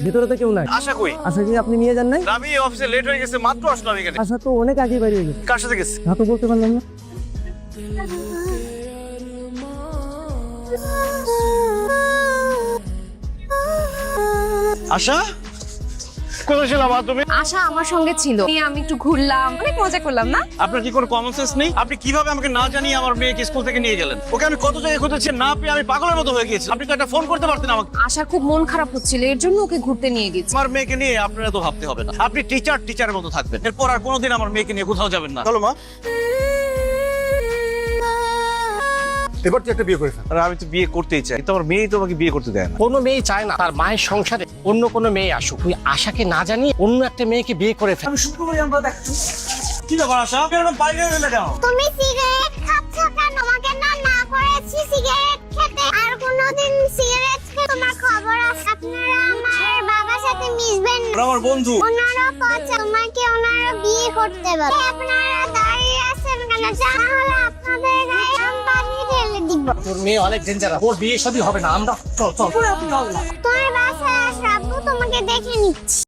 ভিতরে তো কেউ নাই। আশা কই? আশা কি আপনি নিয়ে যান নাই? আমি অফিসে লেট হয়ে গেছে, মাত্র আসলাম এখানে। আশা তো অনেক আগে বেরিয়ে গেছে। কার সাথে গেছে? তা তো বলতে পারলাম না। আশা কোথায় ছিলাম তুমি? আশা আমার সঙ্গে ছিল, আমি একটু ঘুরলাম, অনেক মজা করলাম না? আপনার কি কোনো কমন সেন্স নেই? আপনি কিভাবে আমাকে না জানিয়ে আমার মেয়েকে স্কুল থেকে নিয়ে গেলেন? ওকে আমি কত জায়গায় খুঁজেছি, না পেয়ে আমি পাগলের মতো হয়ে গেছি। আপনি তো একটা ফোন করতে পারতেন আমাকে। আশার খুব মন খারাপ হচ্ছিল, এর জন্য ওকে ঘুরতে নিয়ে গেছি। আমার মেয়েকে নিয়ে আপনারা তো ভাবতে হবে না। আপনি টিচারের মতো থাকবেন। এরপর আর কোনোদিন আমার মেয়েকে নিয়ে কোথাও যাবেন না। চলো মা। এবার তুই একটা বিয়ে করে ফেল। আরে আমি তো বিয়ে করতেই চাই, কিন্তু আমার মেয়েই তো আমাকে বিয়ে করতে দেয় না। কোনো মেয়ে চায় না তার মায়ের সংসারে অন্য কোনো মেয়ে আসুক। তুই আশাকে না জানিয়ে অন্য একটা মেয়েকে বিয়ে করে ফেল। আমি শুরু করি, আমরা দেখ। কি ব্যাপার আশা? কেন বাইরে এলে কেন? তুমি সিগারেট খাচ্ছ কেন? তোমাকে না না করেছি সিগারেট খেতে। আর কোনোদিন সিগারেট খেয়ে তোমার খবর আছে। আপনারা আমার বাবার সাথে মিশবেন না। ওরা আমার বন্ধু। ওনারা পচা, তোমাকে ওনারা বিয়ে করতে বলে। আপনারা দাঁড়িয়ে আছেন কেন? তাহলে আপনাদের গায়ে আমি পানি ঢেলে দিব। তোর মেয়ে অনেক ডেঞ্জারাস, ওর বিয়ে শাদী হবে না। আমরা চল চল। তোমার বাসায় আসবো, তোমাকে দেখে নিচ্ছি।